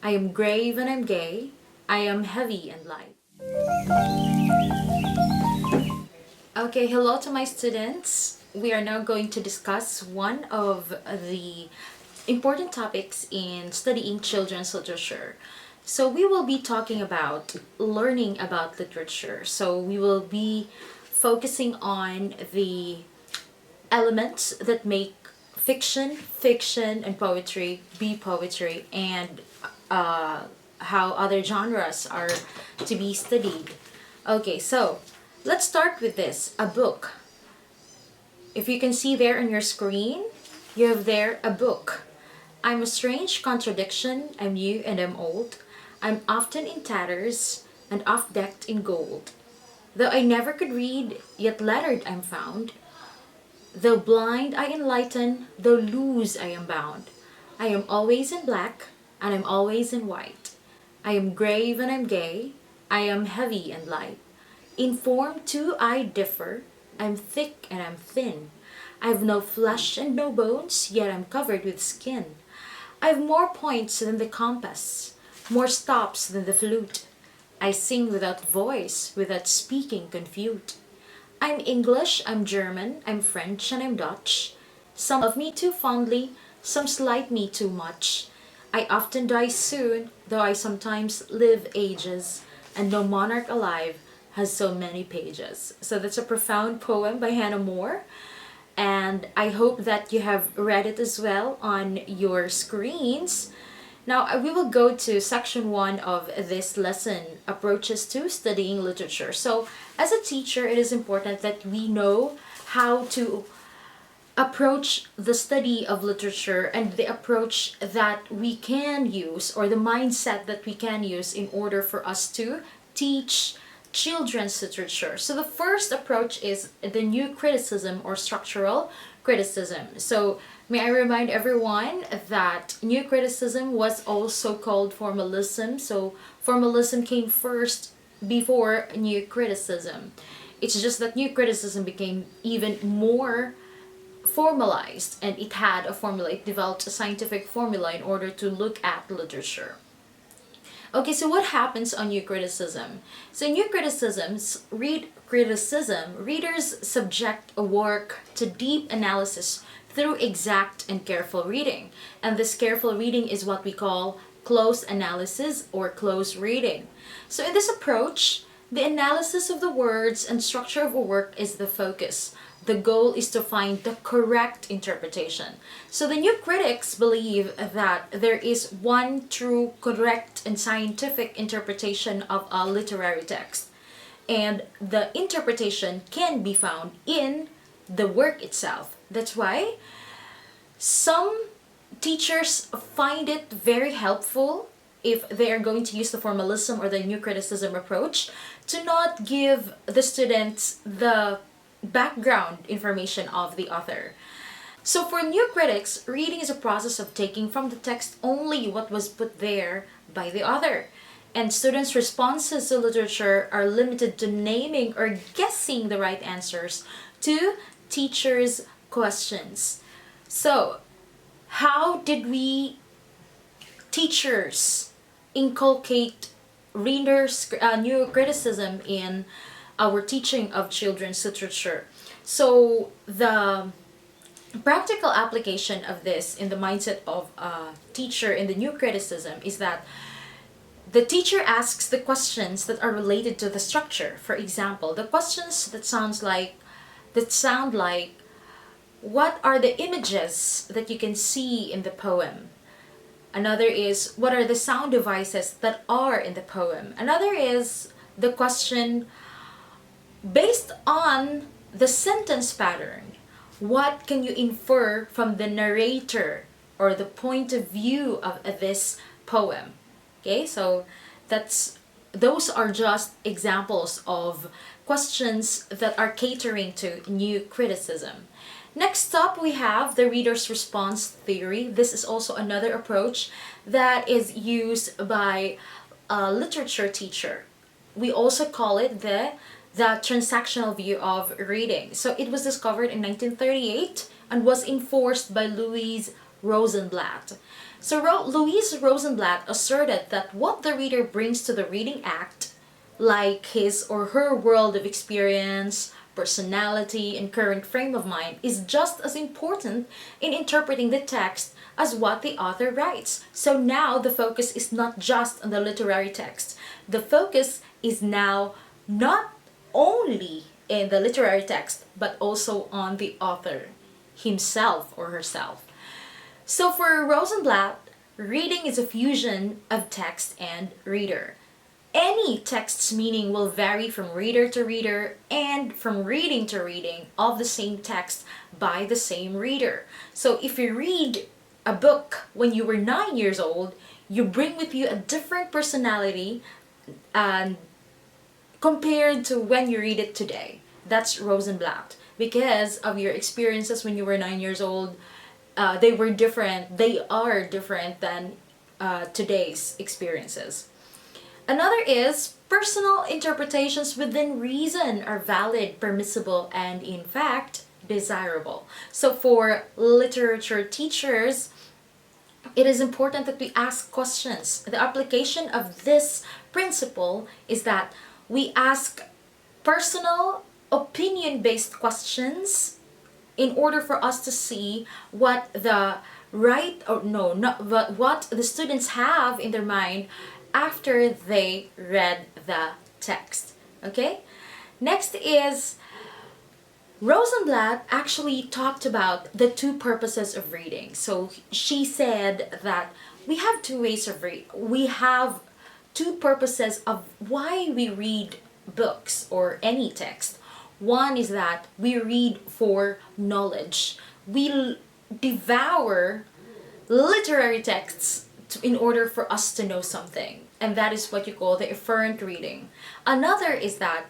I am grave and I'm gay. I am heavy and light. Okay, hello to my students. We are now going to discuss one of the important topics in studying children's literature. So we will be talking about learning about literature. So we will be focusing on the elements that make fiction, and poetry be poetry, and how other genres are to be studied. Okay, so let's start with this a book. If you can see there on your screen, you have there a book. I'm a strange contradiction, I'm new and I'm old. I'm often in tatters and oft decked in gold. Though I never could read, yet lettered I'm found. Though blind I enlighten, though loose I am bound. I am always in black, and I'm always in white. I am grave and I'm gay, I am heavy and light. In form too I differ, I'm thick and I'm thin. I've no flesh and no bones, yet I'm covered with skin. I've more points than the compass, more stops than the flute. I sing without voice, without speaking confute. I'm English, I'm German, I'm French, and I'm Dutch. Some love me too fondly, some slight me too much. I often die soon, though I sometimes live ages, and no monarch alive has so many pages. So that's a profound poem by Hannah More, and I hope that you have read it as well on your screens. Now, we will go to section 1 of this lesson, Approaches to Studying Literature. So, as a teacher, it is important that we know how to approach the study of literature and the approach that we can use, or the mindset that we can use in order for us to teach children's literature. So the first approach is the new criticism or structural criticism. So may I remind everyone that new criticism was also called formalism. So formalism came first before new criticism. It's just that new criticism became even more formalized, and it had a formula. It developed a scientific formula in order to look at literature. Okay, so what happens on new criticism? So in new criticism, readers subject a work to deep analysis through exact and careful reading. And this careful reading is what we call close analysis or close reading. So in this approach, the analysis of the words and structure of a work is the focus. The goal is to find the correct interpretation. So the new critics believe that there is one true, correct, and scientific interpretation of a literary text. And the interpretation can be found in the work itself. That's why some teachers find it very helpful, if they are going to use the formalism or the new criticism approach, to not give the students the background information of the author. So for new critics, reading is a process of taking from the text only what was put there by the author. And students' responses to literature are limited to naming or guessing the right answers to teachers' questions. So, how did we teachers inculcate readers' new criticism in our teaching of children's literature? So the practical application of this in the mindset of a teacher in the new criticism is that the teacher asks the questions that are related to the structure. For example, the questions that sound like, what are the images that you can see in the poem? Another is, what are the sound devices that are in the poem? Another is the question, based on the sentence pattern, what can you infer from the narrator or the point of view of this poem? Okay, so those are just examples of questions that are catering to new criticism. Next up, we have the reader's response theory. This is also another approach that is used by a literature teacher. We also call it the transactional view of reading. So it was discovered in 1938 and was enforced by Louise Rosenblatt. So Louise Rosenblatt asserted that what the reader brings to the reading act, like his or her world of experience, personality, and current frame of mind, is just as important in interpreting the text as what the author writes. So now the focus is not just on the literary text. The focus is now not only in the literary text, but also on the author himself or herself. So for Rosenblatt, reading is a fusion of text and reader. Any text's meaning will vary from reader to reader and from reading to reading of the same text by the same reader. So if you read a book when you were 9 years old, you bring with you a different personality and compared to when you read it today. That's Rosenblatt. Because of your experiences when you were 9 years old, they were different. They are different than today's experiences. Another is personal interpretations within reason are valid, permissible, and in fact, desirable. So for literature teachers, it is important that we ask questions. The application of this principle is that we ask personal, opinion based questions in order for us to see what the right or no, not what the students have in their mind after they read the text. Okay? Next is Rosenblatt actually talked about the two purposes of reading. So she said that we have two ways of reading. We have two purposes of why we read books or any text. One is that we read for knowledge. We devour literary texts in order for us to know something. And that is what you call the efferent reading. Another is that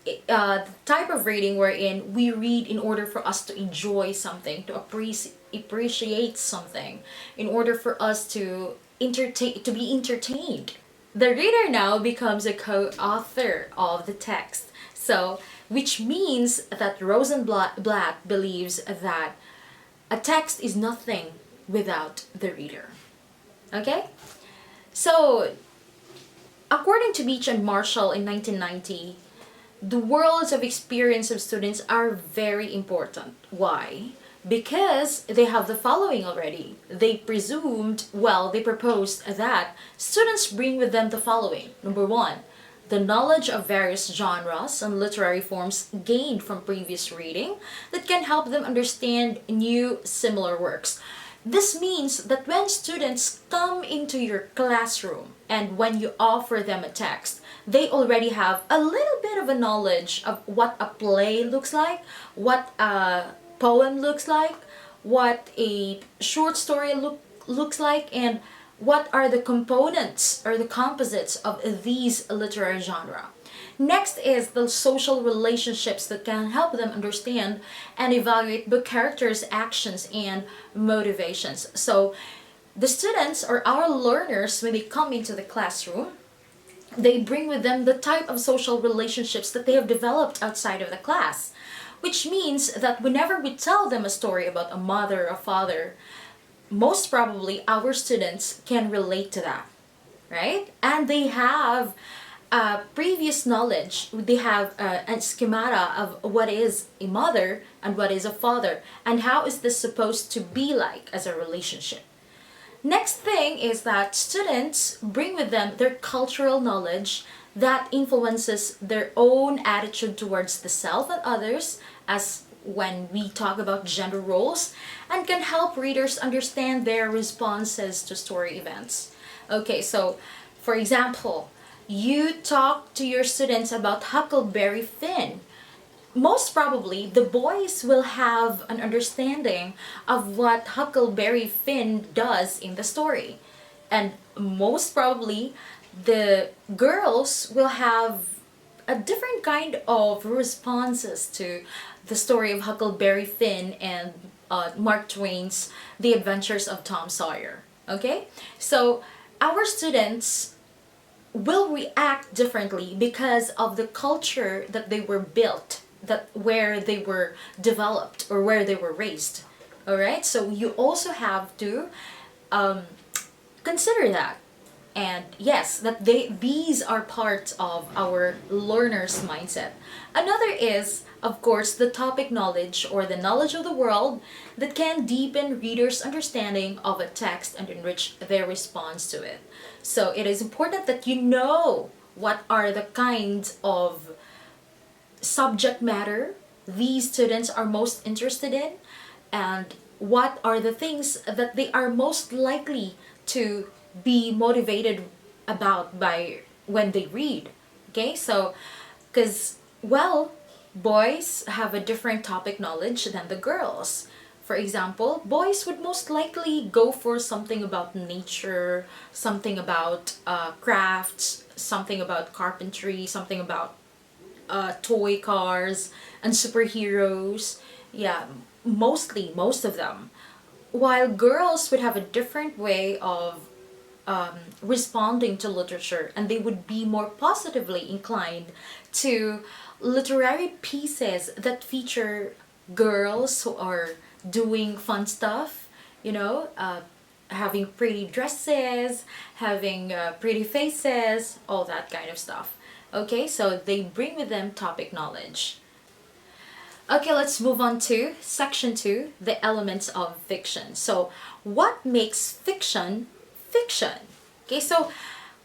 the type of reading wherein we read in order for us to enjoy something, to appreciate something, in order for us to be entertained. The reader now becomes a co-author of the text. So, which means that Rosenblatt believes that a text is nothing without the reader. Okay? So, according to Beach and Marshall in 1990, the worlds of experience of students are very important. Why? Because they have the following already. They proposed that students bring with them the following. Number one, the knowledge of various genres and literary forms gained from previous reading that can help them understand new similar works. This means that when students come into your classroom and when you offer them a text, they already have a little bit of a knowledge of what a play looks like, what a poem looks like, what a short story looks like, and what are the components or the composites of these literary genre. Next is the social relationships that can help them understand and evaluate book characters' actions and motivations. So the students or our learners, when they come into the classroom, they bring with them the type of social relationships that they have developed outside of the class. Which means that whenever we tell them a story about a mother or father, most probably our students can relate to that, right? And they have previous knowledge. They have a schemata of what is a mother and what is a father, and how is this supposed to be like as a relationship. Next thing is that students bring with them their cultural knowledge that influences their own attitude towards the self and others, as when we talk about gender roles, and can help readers understand their responses to story events. Okay, so for example, you talk to your students about Huckleberry Finn. Most probably, the boys will have an understanding of what Huckleberry Finn does in the story. And most probably, the girls will have a different kind of responses to the story of Huckleberry Finn and Mark Twain's The Adventures of Tom Sawyer. Okay? So, our students will react differently because of the culture that they were built, that where they were developed or where they were raised. All right? So, you also have to consider that. And yes, that these are parts of our learner's mindset. Another is, of course, the topic knowledge or the knowledge of the world that can deepen readers' understanding of a text and enrich their response to it. So it is important that you know what are the kinds of subject matter these students are most interested in, and what are the things that they are most likely to be motivated about by when they read. Okay, so because, well, boys have a different topic knowledge than the girls. For example, boys would most likely go for something about nature, something about crafts, something about carpentry, something about toy cars and superheroes. Yeah, mostly, most of them. While girls would have a different way of responding to literature, and they would be more positively inclined to literary pieces that feature girls who are doing fun stuff, having pretty dresses, having pretty faces, all that kind of stuff. Okay, so they bring with them topic knowledge. Okay, let's move on to section 2, the elements of fiction. So, what makes fiction fiction? Okay, so,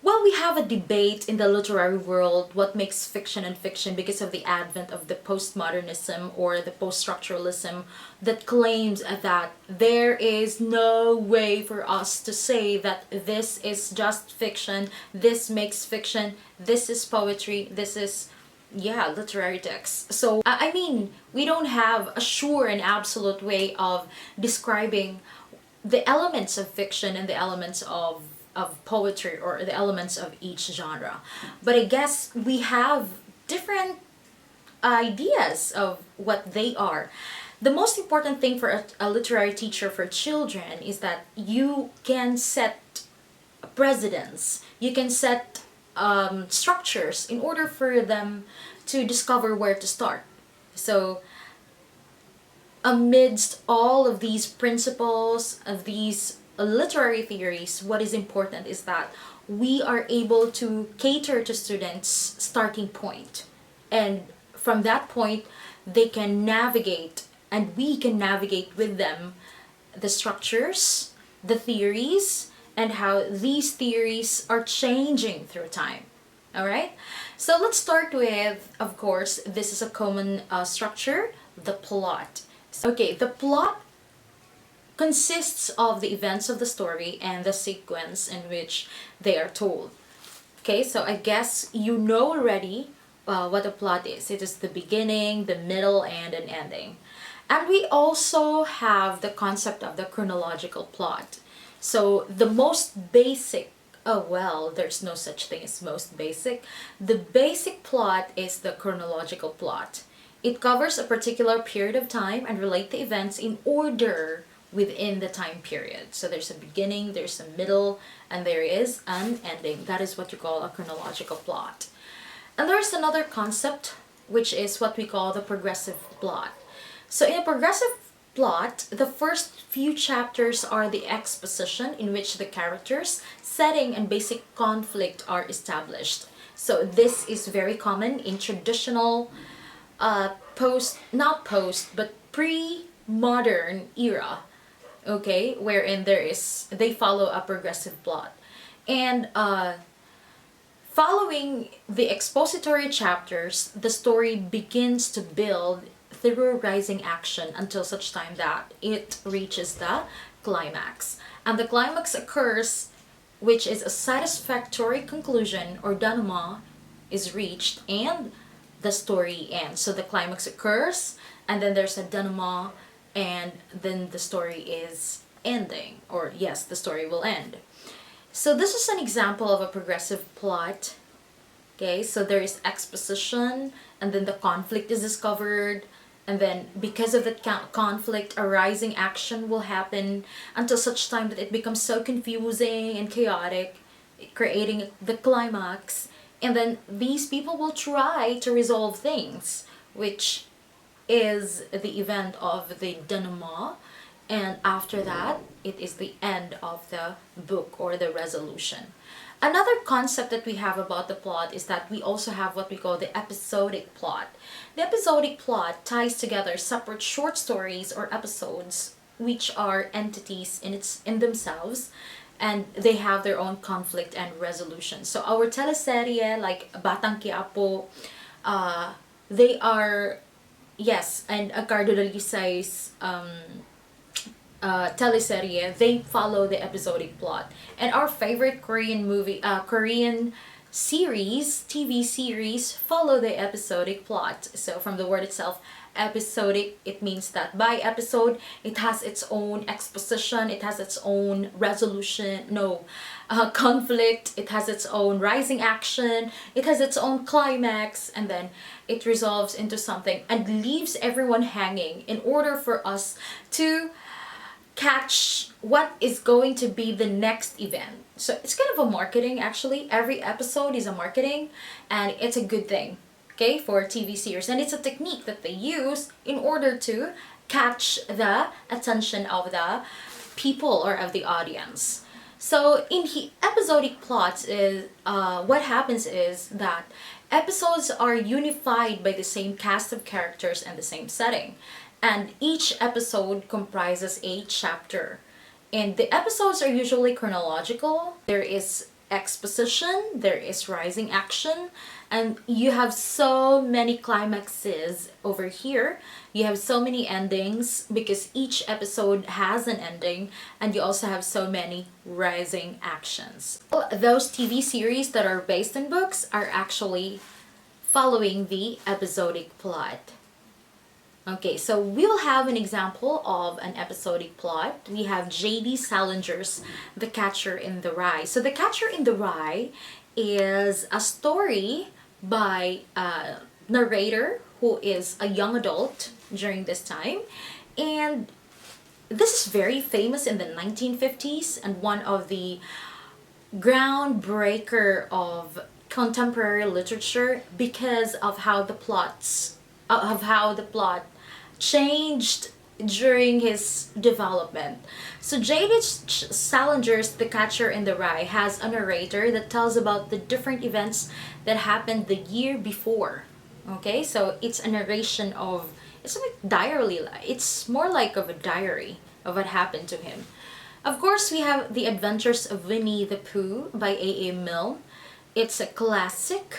well, we have a debate in the literary world what makes fiction and fiction because of the advent of the postmodernism or the post-structuralism that claims that there is no way for us to say that this is just fiction, this makes fiction, this is poetry, this is, yeah, literary texts. So I mean, we don't have a sure and absolute way of describing the elements of fiction and the elements of poetry or the elements of each genre. But I guess we have different ideas of what they are. The most important thing for a literary teacher for children is that you can set precedents, you can set structures in order for them to discover where to start. So, amidst all of these principles, of these literary theories, what is important is that we are able to cater to students' starting point. And from that point, they can navigate, and we can navigate with them the structures, the theories, and how these theories are changing through time. All right? So let's start with, of course, this is a common structure, the plot. Okay, the plot consists of the events of the story and the sequence in which they are told. Okay, so I guess you know already what a plot is. It is the beginning, the middle, and an ending. And we also have the concept of the chronological plot. So the most basic, oh well, there's no such thing as most basic. The basic plot is the chronological plot. It covers a particular period of time and relate the events in order within the time period. So there's a beginning, there's a middle, and there is an ending. That is what you call a chronological plot. And there's another concept, which is what we call the progressive plot. So in a progressive plot, the first few chapters are the exposition in which the characters, setting, and basic conflict are established. So this is very common in traditional but pre-modern era, okay, wherein they follow a progressive plot. And following the expository chapters, the story begins to build through rising action until such time that it reaches the climax. And the climax occurs, which is a satisfactory conclusion or denouement is reached, and the story ends. So the climax occurs, and then there's a denouement, and then the story is ending, or yes, the story will end. So this is an example of a progressive plot. Okay, so there is exposition, and then the conflict is discovered, and then because of the conflict, a rising action will happen until such time that it becomes so confusing and chaotic, creating the climax. And then these people will try to resolve things, which is the event of the denouement. and after that it is the end of the book or the resolution. Another concept that we have about the plot is that we also have what we call the episodic plot. The episodic plot ties together separate short stories or episodes which are entities in themselves, and they have their own conflict and resolution. So our teleserye like Batang Quiapo, they are, yes, and Cardo Dalisay's teleserye, they follow the episodic plot. And our favorite Korean series, TV series, follow the episodic plot. So from the word itself, episodic, it means that by episode, it has its own exposition, it has its own resolution, no, conflict, it has its own rising action, it has its own climax, and then it resolves into something and leaves everyone hanging in order for us to catch what is going to be the next event. So it's kind of a marketing actually. Every episode is a marketing, and it's a good thing, okay, for TV series. And it's a technique that they use in order to catch the attention of the people or of the audience. So in episodic plots is what happens is that episodes are unified by the same cast of characters and the same setting, and each episode comprises a chapter. And the episodes are usually chronological. There is exposition, there is rising action, and you have so many climaxes over here. You have so many endings because each episode has an ending, and you also have so many rising actions. Those TV series that are based on books are actually following the episodic plot. Okay, so we will have an example of an episodic plot. We have J.D. Salinger's The Catcher in the Rye. So The Catcher in the Rye is a story by a narrator who is a young adult during this time. And this is very famous in the 1950s and one of the groundbreaker of contemporary literature because of how the plot changed during his development. So J.D. Salinger's The Catcher in the Rye has a narrator that tells about the different events that happened the year before. Okay, so it's a narration of, it's like diary, it's more like of a diary of what happened to him. Of course, we have The Adventures of Winnie the Pooh by A.A. Milne. It's a classic,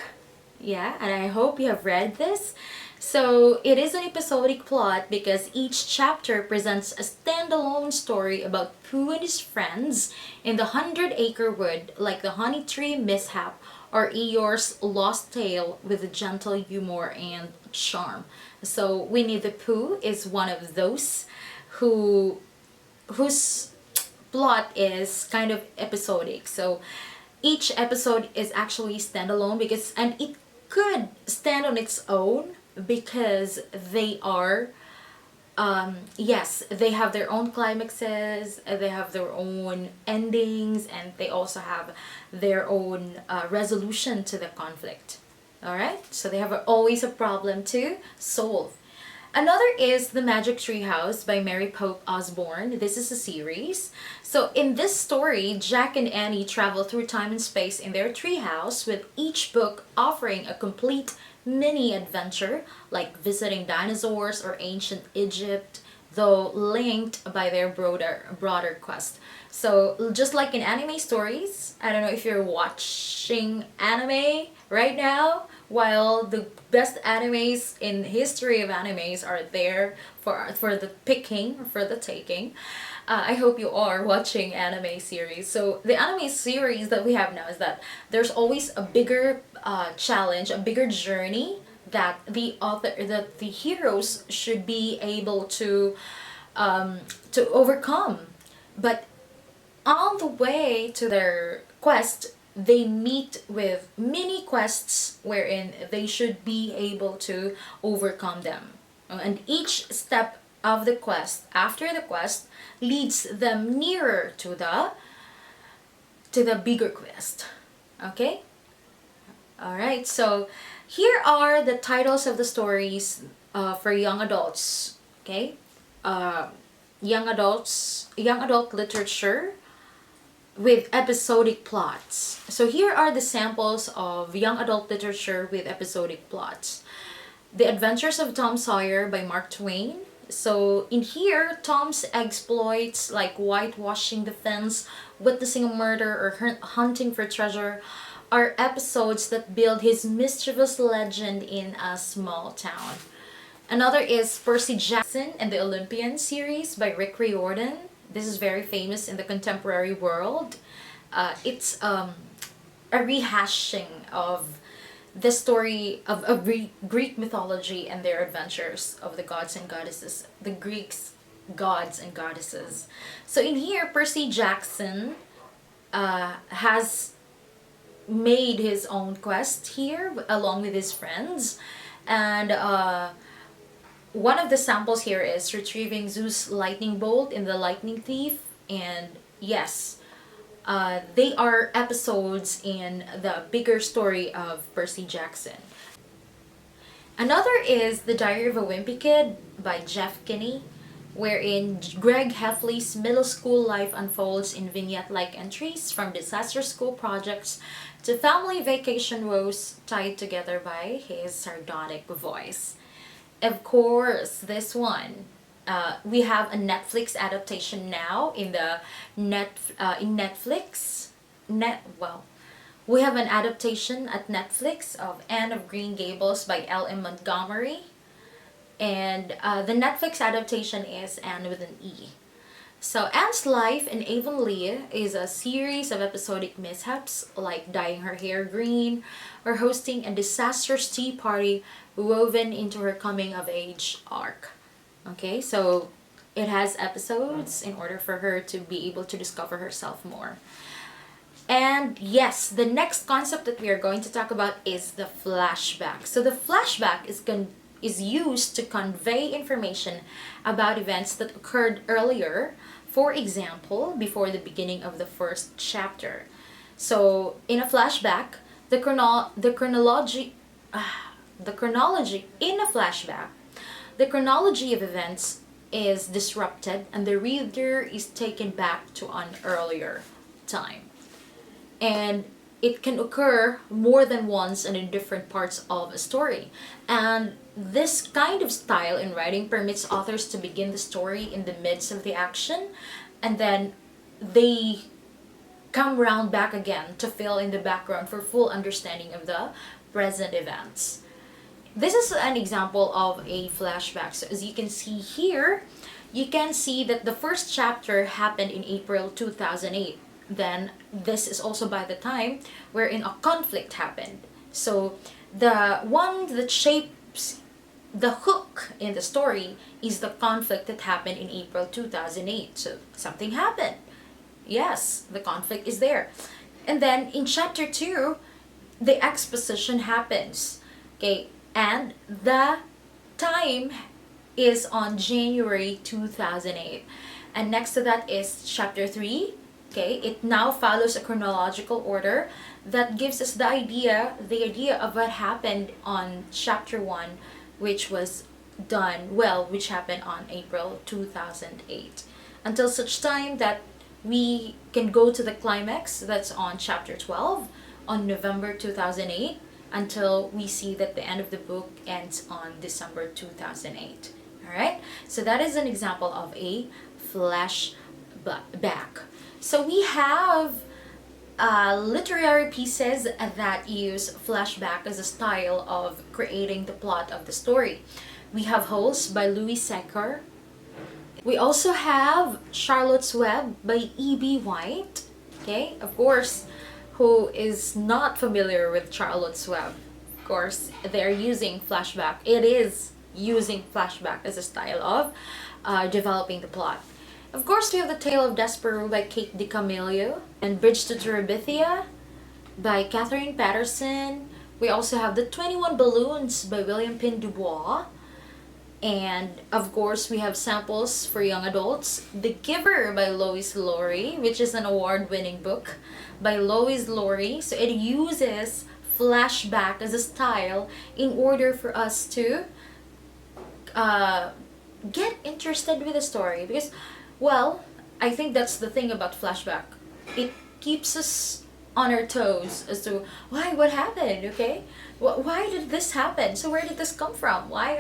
yeah, and I hope you have read this. So it is an episodic plot because each chapter presents a standalone story about Pooh and his friends in the 100-Acre Wood, like the Honey Tree Mishap or Eeyore's Lost Tale, with a gentle humor and charm. So Winnie the Pooh is one of those whose plot is kind of episodic. So each episode is actually standalone and it could stand on its own because they are yes, they have their own climaxes, they have their own endings, and they also have their own resolution to the conflict. All right, so they have always a problem to solve. Another is The Magic Tree House by Mary Pope Osborne. This is a series. So in this story, Jack and Annie travel through time and space in their treehouse, with each book offering a complete mini adventure, like visiting dinosaurs or ancient Egypt, though linked by their broader quest. So just like in anime stories, I don't know if you're watching anime right now, while the best animes in history of animes are there for the picking, for the taking. I hope you are watching anime series. So the anime series that we have now is that there's always a bigger challenge, a bigger journey that the heroes should be able to overcome. But on the way to their quest, they meet with mini quests wherein they should be able to overcome them. And each step of the quest, after the quest, leads them nearer to the bigger quest. Okay? Alright, so here are the titles of the stories for young adults. Okay? young adult literature with episodic plots. So here are the samples of young adult literature with episodic plots. The Adventures of Tom Sawyer by Mark Twain. So in here, Tom's exploits like whitewashing the fence, witnessing a murder, or hunting for treasure are episodes that build his mischievous legend in a small town. Another is Percy Jackson and the Olympian series by Rick Riordan. This is very famous in the contemporary world. It's a rehashing of the story of Greek mythology and their adventures of the gods and goddesses, the Greeks' gods and goddesses. So in here, Percy Jackson has made his own quest here along with his friends, and one of the samples here is retrieving Zeus' lightning bolt in The Lightning Thief, and yes, they are episodes in the bigger story of Percy Jackson. Another is The Diary of a Wimpy Kid by Jeff Kinney, wherein Greg Heffley's middle school life unfolds in vignette-like entries from disaster school projects to family vacation woes tied together by his sardonic voice. Of course, this one. We have a Netflix adaptation now in the in Netflix. We have an adaptation at Netflix of Anne of Green Gables by L.M. Montgomery, and the Netflix adaptation is Anne with an E. So Anne's life in Avonlea is a series of episodic mishaps like dyeing her hair green or hosting a disastrous tea party woven into her coming of age arc. Okay, so it has episodes in order for her to be able to discover herself more. And yes, the next concept that we are going to talk about is the flashback. So the flashback is used to convey information about events that occurred earlier, for example, before the beginning of the first chapter. So in a flashback, the chronology in a flashback, the chronology of events is disrupted and the reader is taken back to an earlier time. And it can occur more than once and in different parts of a story. And this kind of style in writing permits authors to begin the story in the midst of the action, and then they come round back again to fill in the background for full understanding of the present events. This is an example of a flashback. So as you can see here, you can see that the first chapter happened in April 2008. Then this is also by the time wherein a conflict happened. So the one that shapes the hook in the story is the conflict that happened in April 2008. So something happened. Yes, the conflict is there. And then in chapter 2, the exposition happens. Okay, and the time is on January 2008. And next to that is chapter 3. Okay, it now follows a chronological order that gives us the idea of what happened on chapter 1, which was which happened on April 2008. Until such time that we can go to the climax that's on chapter 12 on November 2008 until we see that the end of the book ends on December 2008. All right, so that is an example of a flashback. So we have literary pieces that use flashback as a style of creating the plot of the story. We have Holes by Louis Secker. We also have Charlotte's Web by E.B. White. Okay, of course, who is not familiar with Charlotte's Web? Of course, they're using flashback. It is using flashback as a style of developing the plot. Of course, we have The Tale of Despereaux by Kate DiCamillo and Bridge to Terabithia by Catherine Patterson. We also have The 21 Balloons by William Pin Dubois. And of course, we have samples for young adults. The Giver by Lois Lowry, which is an award-winning book by Lois Lowry. So it uses flashback as a style in order for us to get interested with the story, because Well, I think that's the thing about flashback. It keeps us on our toes as to why, what happened, okay? Why did this happen? So where did this come from? Why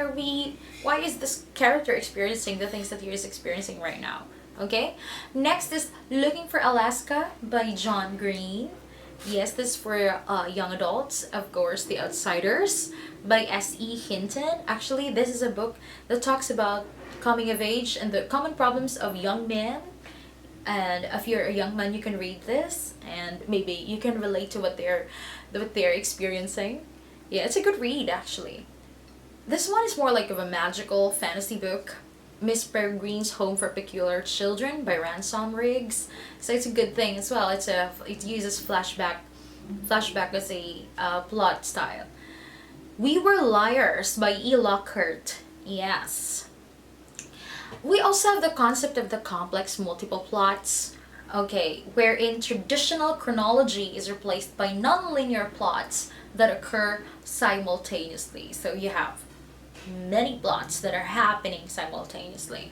is this character experiencing the things that he is experiencing right now? Okay? Next is Looking for Alaska by John Green. Yes, this is for young adults. Of course, The Outsiders by S.E. Hinton. Actually, this is a book that talks about coming of age and the common problems of young men. And if you're a young man, you can read this, and maybe you can relate to what they're experiencing. Yeah, it's a good read actually. This one is more like of a magical fantasy book. Miss Peregrine's Home for Peculiar Children by Ransom Riggs. So it's a good thing as well. It uses flashback as a plot style. We Were Liars by E. Lockhart. Yes. We also have the concept of the complex multiple plots. Okay, wherein traditional chronology is replaced by nonlinear plots that occur simultaneously. So you have many plots that are happening simultaneously.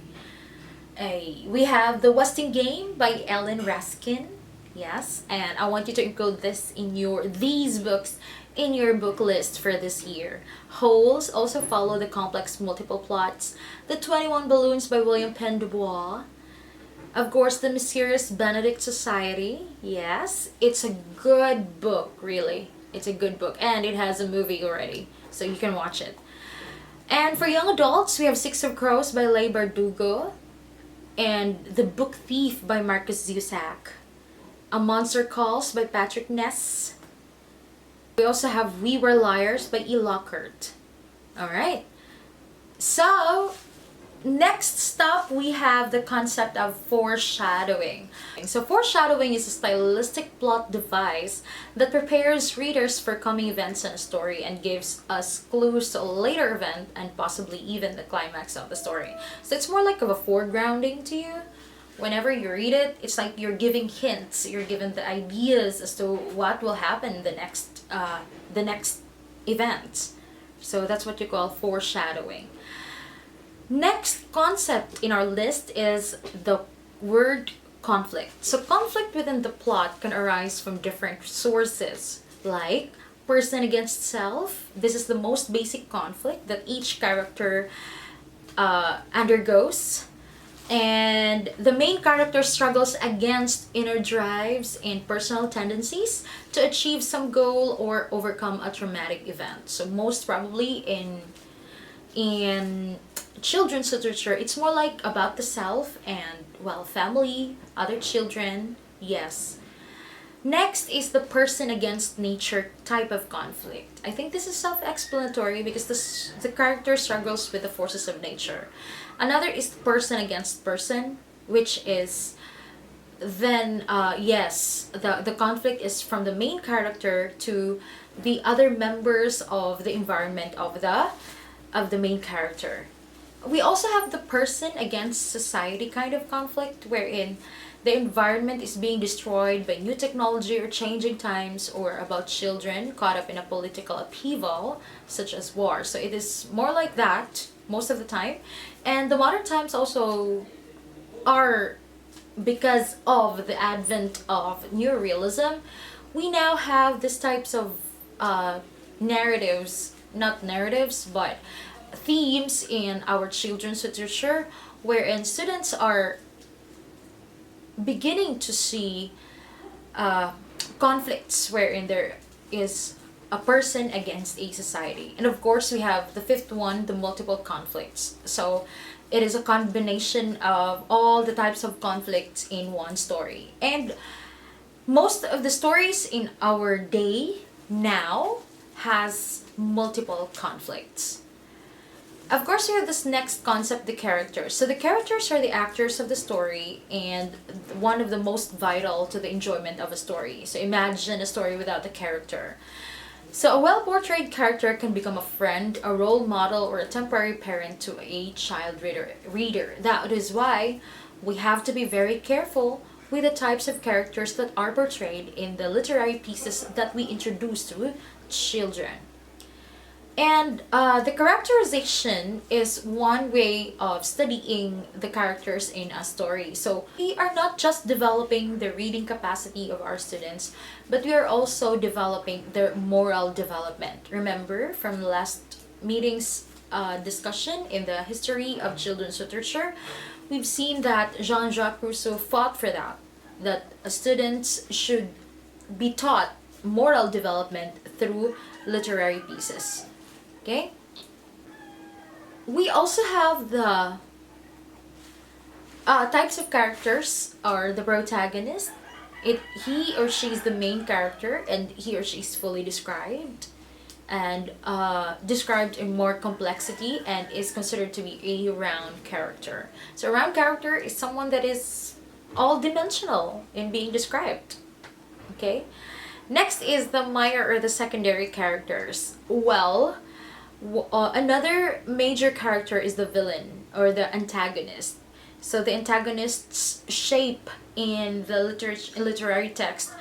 We have The Westing Game by Ellen Raskin. Yes, and I want you to include these books in your book list for this year. Holes also follow the complex multiple plots. The 21 Balloons by William Penn Dubois. Of course, The Mysterious Benedict Society. Yes, it's a good book, really. It's a good book, and it has a movie already, so you can watch it. And for young adults, we have Six of Crows by Leigh Bardugo, and The Book Thief by Marcus Zusak. A Monster Calls by Patrick Ness. We also have We Were Liars by E. Lockhart. Alright. So, next stop, we have the concept of foreshadowing. So foreshadowing is a stylistic plot device that prepares readers for coming events in a story and gives us clues to a later event and possibly even the climax of the story. So it's more like of a foregrounding to you. Whenever you read it, it's like you're giving hints, you're given the ideas as to what will happen the next event. So that's what you call foreshadowing. Next concept in our list is the word conflict. So conflict within the plot can arise from different sources, like person against self. This is the most basic conflict that each character undergoes. And the main character struggles against inner drives and personal tendencies to achieve some goal or overcome a traumatic event. So most probably in children's literature, it's more like about the self and, well, family, other children. Yes. Next is the person against nature type of conflict. I think this is self-explanatory because the character struggles with the forces of nature. Another is person against person, which is then the conflict is from the main character to the other members of the environment of the main character. We also have the person against society kind of conflict, wherein the environment is being destroyed by new technology or changing times, or about children caught up in a political upheaval such as war. So it is more like that most of the time. And the modern times also are, because of the advent of neorealism, we now have these types of narratives, not narratives, but themes in our children's literature, wherein students are beginning to see conflicts wherein there is a person against a society. And of course, we have the fifth one, the multiple conflicts. So it is a combination of all the types of conflicts in one story. And most of the stories in our day now has multiple conflicts. Of course, we have this next concept, the characters. So the characters are the actors of the story and one of the most vital to the enjoyment of a story. So imagine a story without the character. So a well-portrayed character can become a friend, a role model, or a temporary parent to a child reader. That is why we have to be very careful with the types of characters that are portrayed in the literary pieces that we introduce to children. And the characterization is one way of studying the characters in a story. So we are not just developing the reading capacity of our students, but we are also developing their moral development. Remember from last meeting's discussion in the history of children's literature, we've seen that Jean-Jacques Rousseau fought for that students should be taught moral development through literary pieces. Okay? We also have the types of characters or the protagonist. He or she is the main character, and he or she is fully described and described in more complexity and is considered to be a round character. So a round character is someone that is all dimensional in being described. Okay? Next is the minor or the secondary characters. Well, another major character is the villain or the antagonist. So the antagonist's shape in the literary text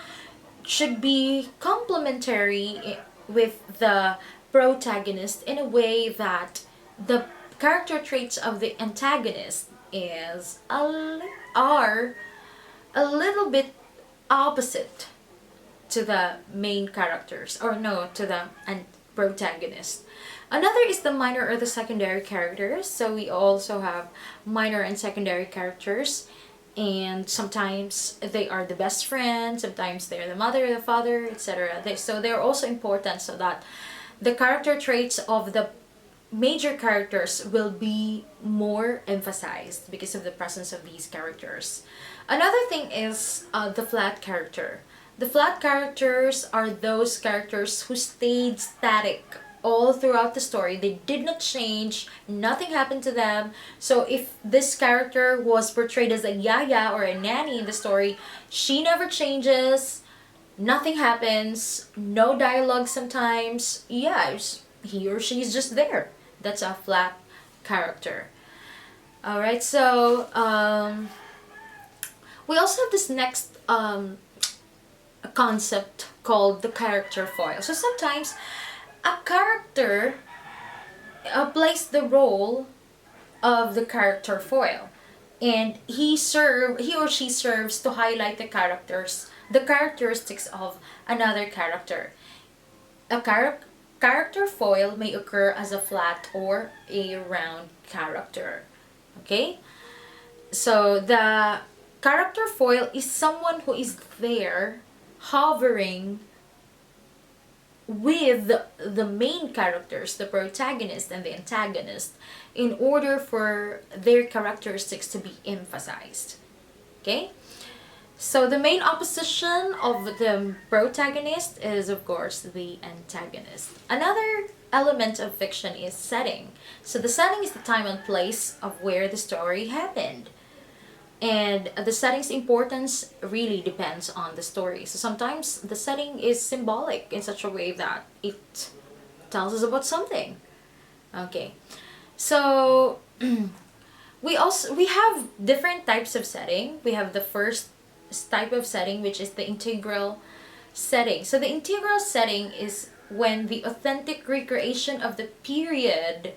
should be complementary with the protagonist in a way that the character traits of the antagonist are a little bit opposite to the main characters, or no, to the protagonist. Another is the minor or the secondary characters. So we also have minor and secondary characters, and sometimes they are the best friend, sometimes they're the mother, the father, etc. So they're also important, so that the character traits of the major characters will be more emphasized because of the presence of these characters. Another thing is the flat character. The flat characters are those characters who stayed static all throughout the story. They did not change, nothing happened to them. So if this character was portrayed as a yaya or a nanny in the story, she never changes, nothing happens, no dialogue sometimes. Yeah, he or she is just there. That's a flat character. Alright, so we also have this next concept called the character foil. So sometimes a character plays the role of the character foil, and he or she serves to highlight the characteristics of another character. A character foil may occur as a flat or a round character. Okay? So the character foil is someone who is there hovering with the main characters, the protagonist and the antagonist, in order for their characteristics to be emphasized. Okay? So the main opposition of the protagonist is, of course, the antagonist. Another element of fiction is setting. So the setting is the time and place of where the story happened. And the setting's importance really depends on the story. So sometimes the setting is symbolic in such a way that it tells us about something. Okay. So we have different types of setting. We have the first type of setting, which is the integral setting. So the integral setting is when the authentic recreation of the period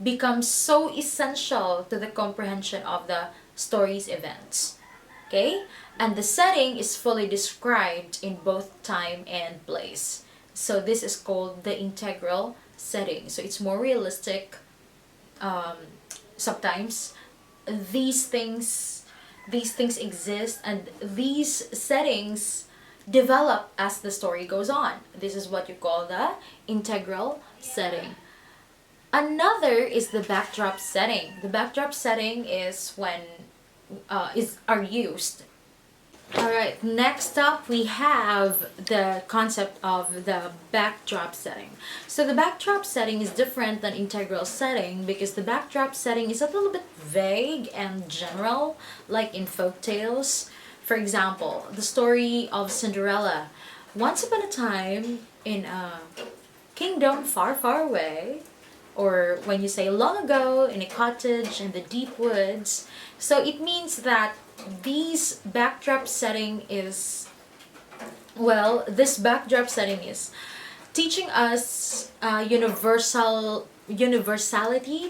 becomes so essential to the comprehension of the story's events. Okay? And the setting is fully described in both time and place. So this is called the integral setting. So it's more realistic. Sometimes these things exist, and these settings develop as the story goes on. This is what you call the integral setting. Another is the backdrop setting. The backdrop setting is when are used. Alright, next up we have the concept of the backdrop setting. So the backdrop setting is different than integral setting because the backdrop setting is a little bit vague and general, like in folk tales. For example, the story of Cinderella. Once upon a time in a kingdom far, far away, or when you say long ago in a cottage in the deep woods. So it means that this backdrop setting is teaching us universality,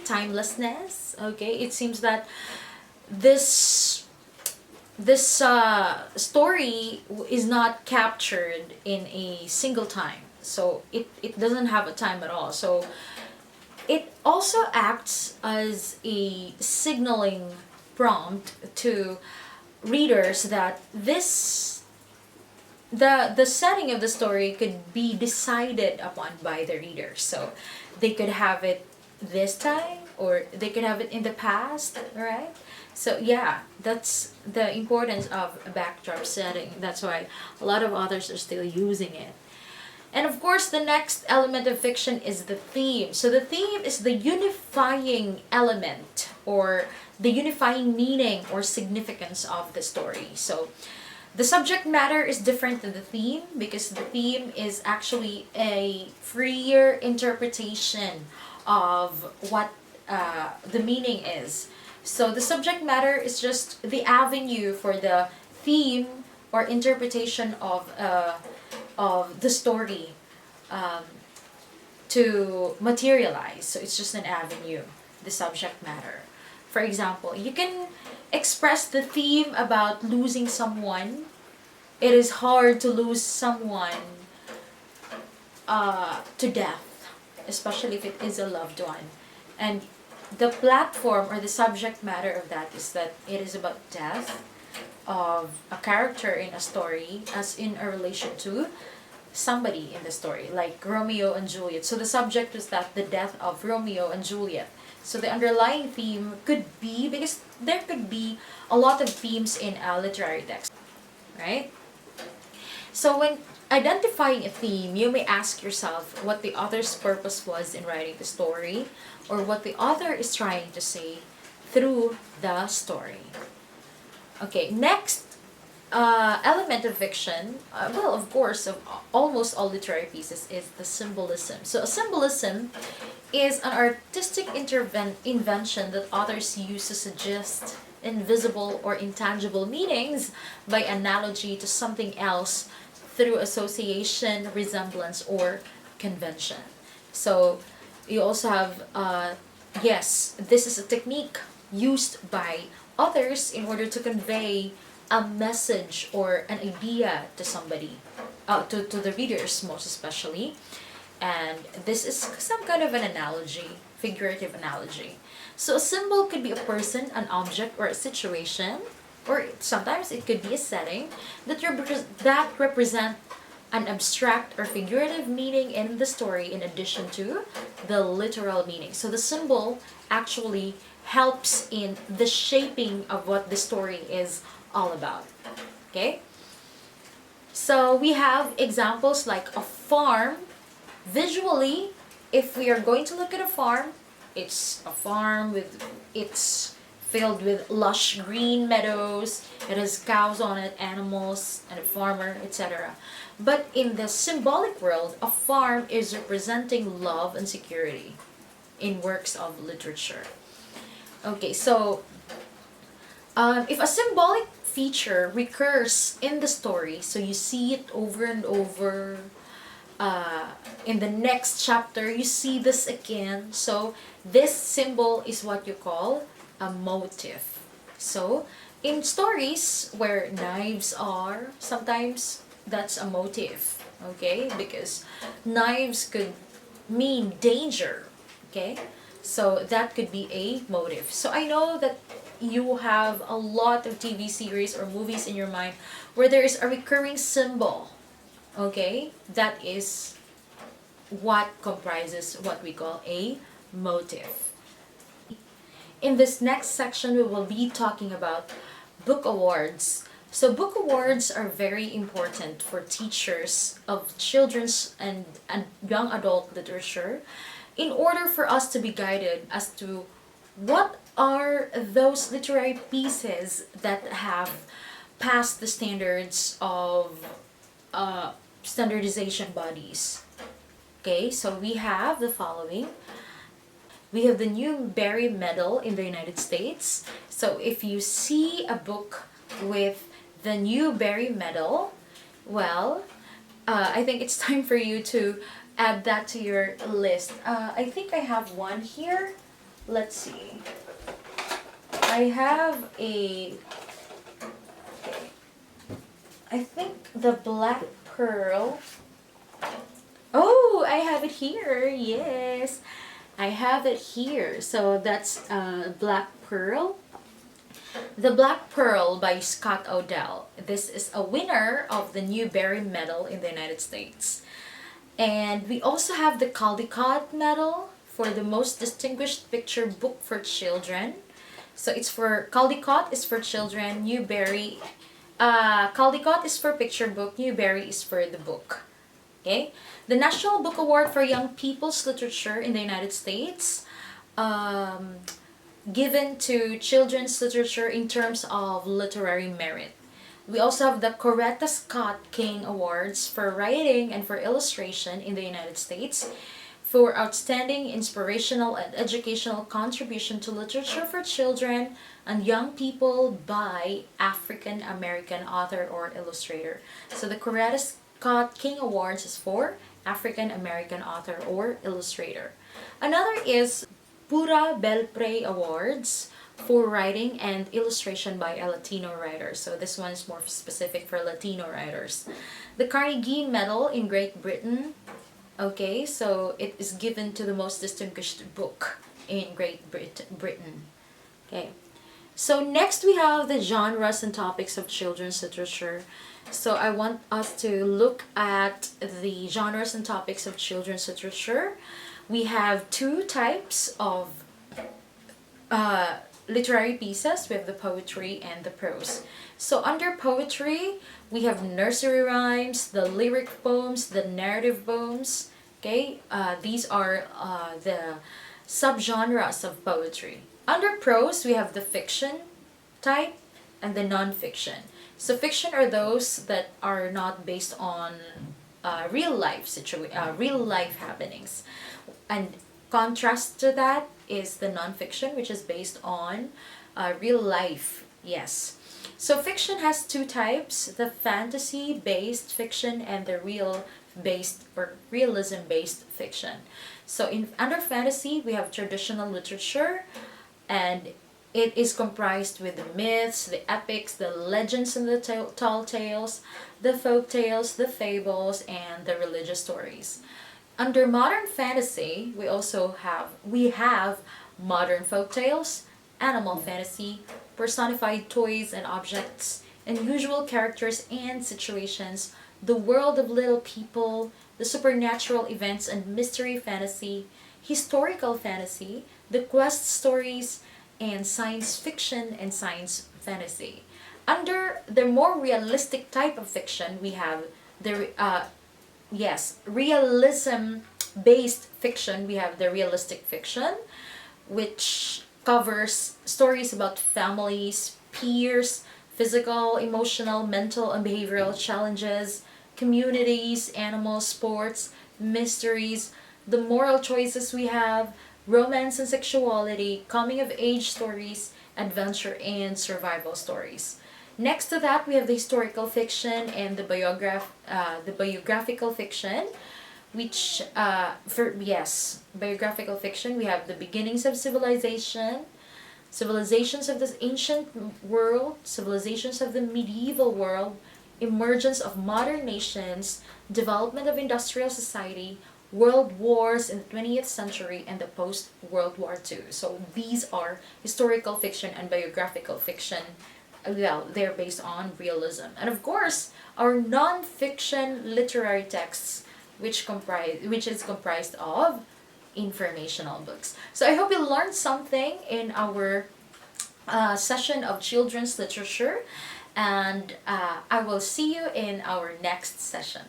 timelessness. Okay, it seems that this story is not captured in a single time, so it doesn't have a time at all. So it also acts as a signaling prompt to readers that the setting of the story could be decided upon by the reader. So they could have it this time or they could have it in the past, right? So yeah, that's the importance of a backdrop setting. That's why a lot of authors are still using it. And of course, the next element of fiction is the theme. So the theme is the unifying element or the unifying meaning or significance of the story. So the subject matter is different than the theme because the theme is actually a freer interpretation of what the meaning is. So the subject matter is just the avenue for the theme or interpretation of the story um, to materialize. So it's just an avenue, the subject matter. For example, you can express the theme about losing someone. It is hard to lose someone to death, especially if it is a loved one. And the platform or the subject matter of that is that it is about death of a character in a story as in a relation to somebody in the story, like Romeo and Juliet. So the subject was that the death of Romeo and Juliet. So the underlying theme could be, because there could be a lot of themes in a literary text, right? So when identifying a theme, you may ask yourself what the author's purpose was in writing the story, or what the author is trying to say through the story. Okay, next element of fiction, well, of course, of almost all literary pieces, is the symbolism. So, a symbolism is an artistic invention that authors use to suggest invisible or intangible meanings by analogy to something else through association, resemblance, or convention. So, you also have, yes, this is a technique used by authors in order to convey a message or an idea to somebody, to the readers most especially. And this is some kind of an analogy, figurative analogy. So a symbol could be a person, an object, or a situation, or sometimes it could be a setting that represent an abstract or figurative meaning in the story in addition to the literal meaning. So the symbol actually helps in the shaping of what the story is all about. Okay? So we have examples like a farm. Visually, if we are going to look at a farm, it's a farm with it's filled with lush green meadows. It has cows on it, animals, and a farmer, etc. But in the symbolic world, a farm is representing love and security in works of literature. Okay, so if a symbolic feature recurs in the story, so you see it over and over, in the next chapter, you see this again. So this symbol is what you call a motif. So in stories where knives are, sometimes that's a motif, okay? Because knives could mean danger, okay? So that could be a motive. So I know that you have a lot of TV series or movies in your mind where there is a recurring symbol, okay? That is what comprises what we call a motive. In this next section, we will be talking about book awards. So book awards are very important for teachers of children's and young adult literature in order for us to be guided as to what are those literary pieces that have passed the standards of standardization bodies. Okay, so we have the following. We have the Newbery Medal in the United States. So if you see a book with the Newbery Medal, well, I think it's time for you to add that to your list. I think I have one here. Let's see. I have a. Okay. I think the Black Pearl. Oh, I have it here. Yes, I have it here. So that's Black Pearl. The Black Pearl by Scott Odell. This is a winner of the Newbery Medal in the United States. And we also have the Caldecott Medal for the most distinguished picture book for children. So it's for Caldecott is for children, Newbery Caldecott is for picture book, Newbery is for the book. Okay? The National Book Award for Young People's Literature in the United States, given to children's literature in terms of literary merit. We also have the Coretta Scott King Awards for writing and for illustration in the United States for outstanding inspirational and educational contribution to literature for children and young people by African American author or illustrator. So the Coretta Scott King Awards is for African American author or illustrator. Another is Pura Belpre Awards for writing and illustration by a Latino writer. So this one is more specific for Latino writers. The Carnegie Medal in Great Britain. Okay, so it is given to the most distinguished book in Great Britain. Okay, so next we have the genres and topics of children's literature. So I want us to look at the genres and topics of children's literature. We have two types of literary pieces. We have the poetry and the prose. So under poetry, we have nursery rhymes, the lyric poems, the narrative poems. Okay, these are the subgenres of poetry. Under prose, we have the fiction type and the non-fiction. So fiction are those that are not based on real life happenings, and contrast to that is the non-fiction, which is based on real life. Yes. So fiction has two types: the fantasy-based fiction and the real-based or realism-based fiction. So under fantasy, we have traditional literature, and it is comprised with the myths, the epics, the legends and the tall tales, the folk tales, the fables, and the religious stories. Under modern fantasy, we have modern folk tales, animal fantasy, personified toys and objects, unusual characters and situations, the world of little people, the supernatural events and mystery fantasy, historical fantasy, the quest stories, and science fiction and science fantasy. Under the more realistic type of fiction, we have the realism based fiction. We have the realistic fiction, which covers stories about families, peers, physical, emotional, mental, and behavioral challenges, communities, animals, sports, mysteries, the moral choices we have, romance and sexuality, coming of age stories, adventure, and survival stories. Next to that, we have the historical fiction and the biographical fiction, which biographical fiction. We have the beginnings of civilization, civilizations of this ancient world, civilizations of the medieval world, emergence of modern nations, development of industrial society, world wars in the 20th century, and the post-World War II. So these are historical fiction and biographical fiction. Well, they're based on realism. And of course, our non-fiction literary texts, which is comprised of informational books. So I hope you learned something in our session of children's literature, and I will see you in our next session.